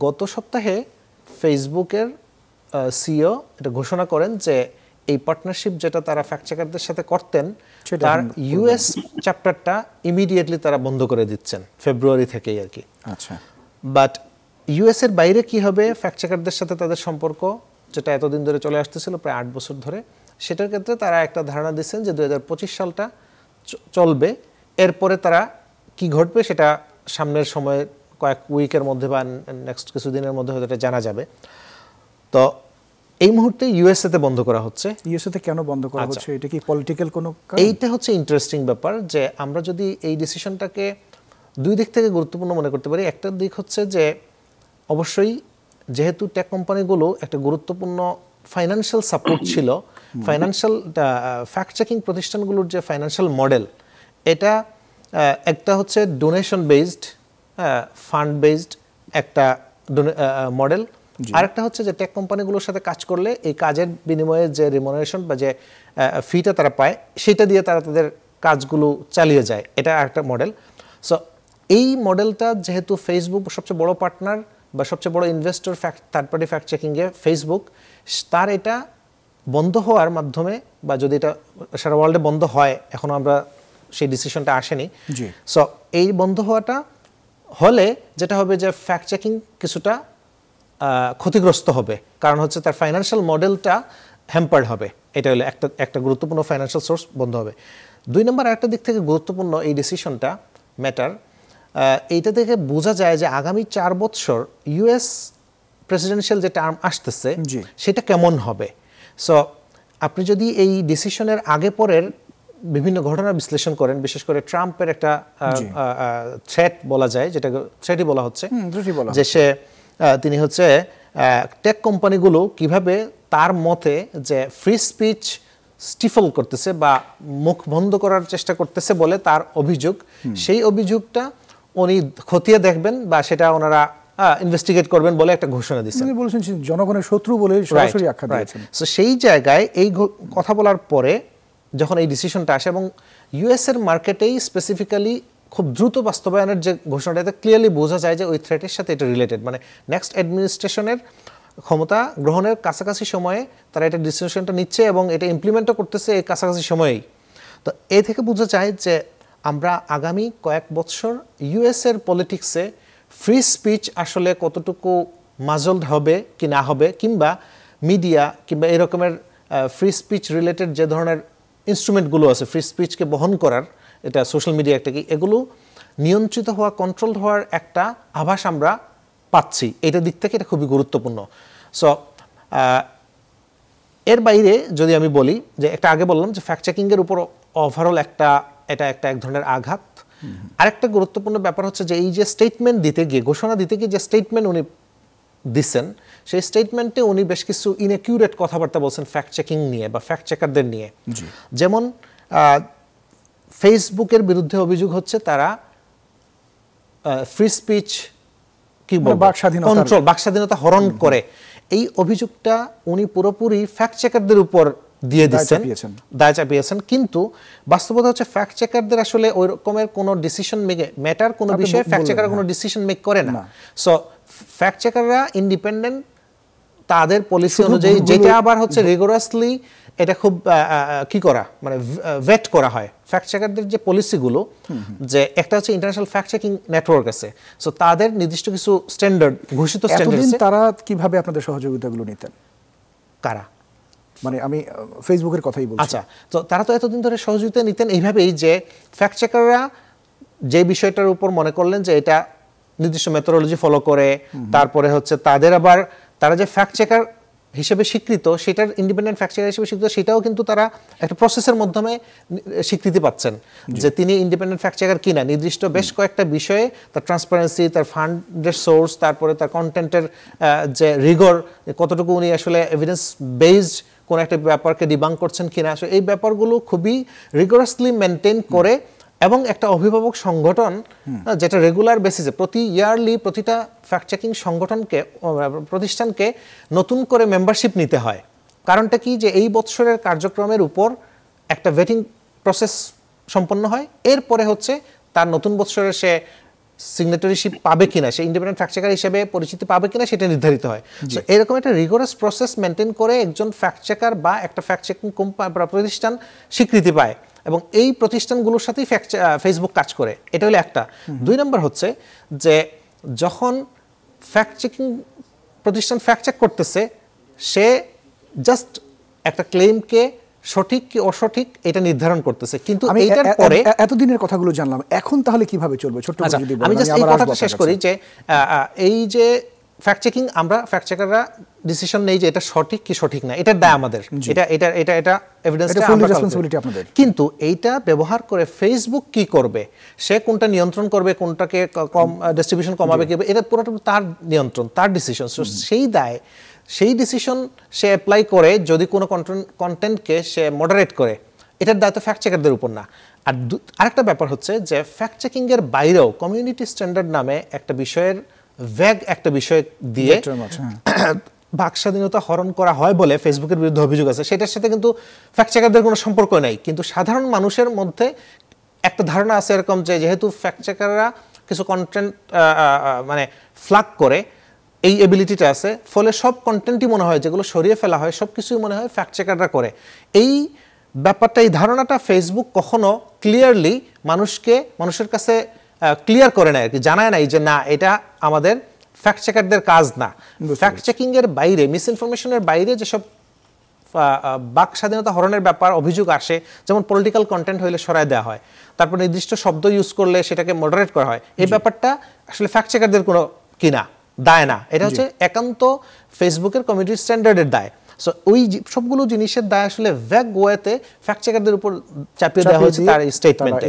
গত সপ্তাহে ফেসবুকের সিইও এটা ঘোষণা করেন যে এই পার্টনারশিপ যেটা তারা ফ্যাক্ট চেকারদের সাথে করতেন তার ইউএস চ্যাপ্টারটা ইমিডিয়েটলি তারা বন্ধ করে দিচ্ছেন ফেব্রুয়ারি থেকেই আর কি। আচ্ছা, বাট ইউএস এর বাইরে কি হবে ফ্যাক্ট চেকারদের সাথে তাদের সম্পর্ক, যেটা এতদিন ধরে চলে আসতেছিল প্রায় 8 বছর ধরে, সেটার ক্ষেত্রে তারা একটা ধারণা দিচ্ছেন যে 2025 সালটা চলবে। এরপরে তারা কি ঘটবে সেটা সামনের সময়ে কয়েক উইকের মধ্যে বা নেক্সট কিছুদিনের মধ্যে হয়তো এটা জানা যাবে। তো এই মুহূর্তে ইউএসএতে বন্ধ করা হচ্ছে। ইউএসএতে কেন বন্ধ করা হচ্ছে? এটা কি পলিটিক্যাল কোনো কারণ? এইটা হচ্ছে ইন্টারেস্টিং ব্যাপার যে আমরা যদি এই ডিসিশনটাকে দুই দিক থেকে গুরুত্বপূর্ণ মনে করতে পারি। একটা দিক হচ্ছে যে অবশ্যই যেহেতু টেক কোম্পানিগুলো একটা গুরুত্বপূর্ণ ফাইন্যান্সিয়াল সাপোর্ট ছিল, ফাইন্যান্সিয়াল ফ্যাক্ট চেকিং প্রতিষ্ঠানগুলোর যে ফাইন্যান্সিয়াল মডেল, এটা একটা হচ্ছে ডোনেশন বেসড, ফান্ড বেসড একটা মডেল, আরেকটা হচ্ছে যে টেক কোম্পানিগুলোর সাথে কাজ করলে এই কাজের বিনিময়ে যে রিমুনারেশন বা যে ফিটা তারা পায় সেটা দিয়ে তারা তাদের কাজগুলো চালিয়ে যায়, এটা আরেকটা মডেল। সো এই মডেলটা যেহেতু ফেসবুক সবচেয়ে বড় পার্টনার বা সবচেয়ে বড় ইনভেস্টর থার্ড পার্টি ফ্যাক্ট চেকিংয়ে ফেসবুক, তার এটা বন্ধ হওয়ার মাধ্যমে বা যদি এটা সারা ওয়ার্ল্ডে বন্ধ হয়, এখনও আমরা সেই ডিসিশনটা আসেনি। সো এই বন্ধ হওয়াটা হলে যেটা হবে যে ফ্যাক্ট চেকিং কিছুটা ক্ষতিগ্রস্ত হবে, কারণ হচ্ছে তার ফাইন্যান্সিয়াল মডেলটা হ্যাম্পার্ড হবে। এটা হলো একটা গুরুত্বপূর্ণ ফাইন্যান্সিয়াল সোর্স বন্ধ হবে। 2 নম্বর আরেকটা দিক থেকে গুরুত্বপূর্ণ এই ডিসিশনটা ম্যাটার, এইটা থেকে বোঝা যায় যে আগামী 4 বছর ইউএস প্রেসিডেন্সিয়াল যে টার্ম আসতেছে সেটা কেমন হবে। সো আপনি যদি এই ডিসিশনের আগে পরের বিভিন্ন ঘটনা বিশ্লেষণ করেন, বিশেষ করে ট্রাম্পের একটা থ্রেট বলা যায়, যেটা থ্রেটই বলা হচ্ছে, যে তিনি হচ্ছে টেক কোম্পানিগুলো কিভাবে তার মতে যে ফ্রি স্পিচ স্টিফল করতেছে বা মুখ বন্ধ করার চেষ্টা করতেছে বলে তার অভিযোগ, সেই অভিযোগটা উনি খতিয়ে দেখবেন বা সেটা ওনারা ইনভেস্টিগেট করবেন বলে একটা ঘোষণা দিয়েছেন। উনি বলেছেন জনগণের শত্রু বলে সরাসরি আখ্যা দিয়েছেন। সো সেই জায়গায় এই কথা বলার পরে যখন এই ডিসিশনটা আসে এবং ইউএস এর মার্কেটেই স্পেসিফিক্যালি খুব দ্রুত বাস্তবায়নের যে ঘোষণাটা, এটা ক্লিয়ারলি বোঝা যায় যে ওই থ্রেটের সাথে এটা রিলেটেড, মানে নেক্সট অ্যাডমিনিস্ট্রেশনের ক্ষমতা গ্রহণের কাছাকাছি সময়ে তারা এটা ডিসিশনটা নিচ্ছে এবং এটা ইমপ্লিমেন্টও করতেছে এই কাছাকাছি সময়েই। তো এ থেকে বোঝা যায় যে আমরা আগামী কয়েক বছর ইউএস এর পলিটিক্সে ফ্রি স্পিচ আসলে কতটুকু মাজলড হবে কি না হবে, কিংবা মিডিয়া কিংবা এই রকমের ফ্রি স্পিচ রিলেটেড যে ধরনের ইনস্ট্রুমেন্টগুলো আছে ফ্রি স্পিচকে বহন করার, এটা সোশ্যাল মিডিয়া একটা কি, এগুলো নিয়ন্ত্রিত হওয়া, কন্ট্রোল হওয়ার একটা আভাস আমরা পাচ্ছি। এটা দিক থেকে এটা খুবই গুরুত্বপূর্ণ। সো এর বাইরে যদি আমি বলি যে একটা আগে বললাম যে ফ্যাক্ট চেকিংয়ের উপর ওভারঅল এটা এক ধরনের আঘাত। আরেকটা গুরুত্বপূর্ণ ব্যাপার হচ্ছে যে এই যে স্টেটমেন্ট দিতে গিয়ে, ঘোষণা দিতে গিয়ে যে স্টেটমেন্ট উনি দিচ্ছেন, সেই স্টেটমেন্টে উনি বেশ কিছু ইনএকিউরেট কথাবার্তা বলছেন ফ্যাক্ট চেকিং নিয়ে বা ফ্যাক্ট চেকারদের নিয়ে। যেমন ফেসবুকের বিরুদ্ধে অভিযোগ হচ্ছে তারা ফ্রি স্পিচ কি কন্ট্রোল, বাক স্বাধীনতা হরণ করে। এই অভিযোগটা উনি পুরোপুরি ফ্যাক্ট চেকারদের উপর দিয়ে দিচ্ছেন, দায় চাপিয়েছেন। কিন্তু বাস্তবতা হচ্ছে ফ্যাক্ট চেকারদের আসলে ওই রকমের কোনো ডিসিশন ম্যাটার কোনো বিষয়ে ফ্যাক্ট চেকাররা কোনো ডিসিশন মেক করে না। সো ফ্যাক্ট চেকাররা ইন্ডিপেন্ডেন্ট, তাদের পলিসি অনুযায়ী, যেটা আবার হচ্ছে রিগোরাসলি এটা খুব কি করা, মানে ভেট করা হয় ফ্যাক্ট চেকারদের যে পলিসিগুলো, যে একটা হচ্ছে ইন্টারন্যাশনাল ফ্যাক্ট চেকিং নেটওয়ার্ক আছে, সো তাদের নির্দিষ্ট কিছু স্ট্যান্ডার্ড, ঘোষিত স্ট্যান্ডার্ড আছে। তারা কিভাবে আপনাদের সহযোগিতাগুলো নিতেন? কারা? মানে আমি ফেসবুকের কথাই বলছি। আচ্ছা, তো তারা তো এতদিন ধরে সহযোগিতা নিতেন এইভাবেই যে ফ্যাক্ট চেকাররা যে বিষয়টার উপর মনে করলেন যে এটা নির্দিষ্ট মেথোডোলজি ফলো করে, তারপরে হচ্ছে তারা যে ফ্যাক্ট চেকার হিসেবে স্বীকৃত, সেটার ইন্ডিপেন্ডেন্ট ফ্যাক্ট চেকার হিসেবে স্বীকৃত, সেটাও কিন্তু তারা একটা প্রসেসের মাধ্যমে স্বীকৃতি পাচ্ছেন যে তিনি ইন্ডিপেন্ডেন্ট ফ্যাক্ট চেকার কিনা। নির্দিষ্ট বেশ কয়েকটা বিষয়ে তার ট্রান্সপারেন্সি, তার ফান্ডের সোর্স, তারপরে তার কন্টেন্টের যে রিগর, কতটুকু উনি আসলে এভিডেন্স বেসড কোন একটা ব্যাপারকে ডিবাঙ্ক করছেন কিনা, আসলে এই ব্যাপারগুলো খুবই রিগোরাসলি মেনটেন করে এবং একটা অভিভাবক সংগঠন যেটা রেগুলার বেসিসে প্রতি ইয়ারলি প্রতিটা ফ্যাক্ট চেকিং প্রতিষ্ঠানকে নতুন করে মেম্বারশিপ নিতে হয়। কারণটা কি, যে এই বছরের কার্যক্রমের উপর একটা ভেটিং প্রসেস সম্পন্ন হয়, এরপরে হচ্ছে তার নতুন বছরে সে সিগনেটরিশিপ পাবে কিনা, সে ইন্ডিপেন্ডেন্ট ফ্যাক্ট চেকার হিসেবে পরিচিতি পাবে কিনা সেটা নির্ধারিত হয়। সো এরকম একটা রিগোরাস প্রসেস মেনটেন করে একজন ফ্যাক্ট চেকার বা একটা ফ্যাক্ট চেকিং প্রতিষ্ঠান স্বীকৃতি পায়, এবং এই প্রতিষ্ঠানগুলোর সাথেই ফেসবুক কাজ করে। এটা হলো একটা। 2 নম্বর হচ্ছে যে যখন ফ্যাক্ট চেকিং প্রতিষ্ঠান ফ্যাক্ট চেক করতেছে, সে জাস্ট একটা ক্লেমকে সঠিক কি অসঠিক এটা নির্ধারণ করতেছে, কিন্তু এইটার পরে এতদিনের কথাগুলো জানলাম, এখন তাহলে কিভাবে চলবে ছোট্ট করে যদি বলেন। আমি জাস্ট এই কথাটা শেষ করি যে এই যে ফ্যাক্ট চেকিং, আমরা ফ্যাক্ট চেকাররা ডিসিশন নেই যে এটা সঠিক কি সঠিক না, এটার দায় আমাদের, এটা এভিডেন্সটা আপনাদের। কিন্তু এইটা ব্যবহার করে ফেসবুক কি করবে, সে কোনটা নিয়ন্ত্রণ করবে, কোনটাকে কম ডিস্ট্রিবিউশন কমাবে কি, এটা পুরোটা তার নিয়ন্ত্রণ, তার ডিসিশন। সেই দায়, সেই ডিসিশন সে অ্যাপ্লাই করে যদি কোনো কন্টেন্টকে সে মডারেট করে, এটার দায়িত্ব ফ্যাক্ট চেকারদের উপর না। আর আরেকটা ব্যাপার হচ্ছে যে ফ্যাক্ট চেকিং এর বাইরেও কমিউনিটি স্ট্যান্ডার্ড নামে একটা বিষয়ের ভ্যাগ একটা বিষয় দিয়ে বাক স্বাধীনতা হরণ করা হয় বলে ফেসবুকের বিরুদ্ধে অভিযোগ আছে। সেটার সাথে কিন্তু ফ্যাক্ট চেকারদের কোনো সম্পর্ক নাই, কিন্তু সাধারণ মানুষের মধ্যে একটা ধারণা আছে এরকম যে যেহেতু ফ্যাক্ট চেকাররা কিছু কন্টেন্ট মানে ফ্ল্যাগ করে, এই এবিলিটিটা আছে, ফলে সব কন্টেন্টই মনে হয় যেগুলো সরিয়ে ফেলা হয় সব কিছুই মনে হয় ফ্যাক্ট চেকাররা করে। এই ব্যাপারটা, এই ধারণাটা ফেসবুক কখনো ক্লিয়ারলি মানুষের কাছে ক্লিয়ার করে নাই আর কি, জানায় নাই যে না এটা আমাদের ফ্যাক্ট চেকারদের কাজ না। ফ্যাক্ট চেকিং এর বাইরে, মিস ইনফরমেশনের বাইরে যেসব বাক স্বাধীনতা হরণের ব্যাপার অভিযোগ আসে, যেমন পলিটিক্যাল কন্টেন্ট হইলে সরায় দেওয়া হয়, তারপর নির্দিষ্ট শব্দ ইউজ করলে সেটাকে মডারেট করা হয়, এই ব্যাপারটা আসলে ফ্যাক্ট চেকারদের কোনো কিনা দায় না, এটা হচ্ছে একান্ত ফেসবুকের কমিউনিটি স্ট্যান্ডার্ডের দায়। সো ওই সবগুলো জিনিসের দায় আসলে ভ্যাগ ওয়েতে ফ্যাক্ট চেকারদের উপর চাপিয়ে দেওয়া হয়েছে তার স্টেটমেন্টে।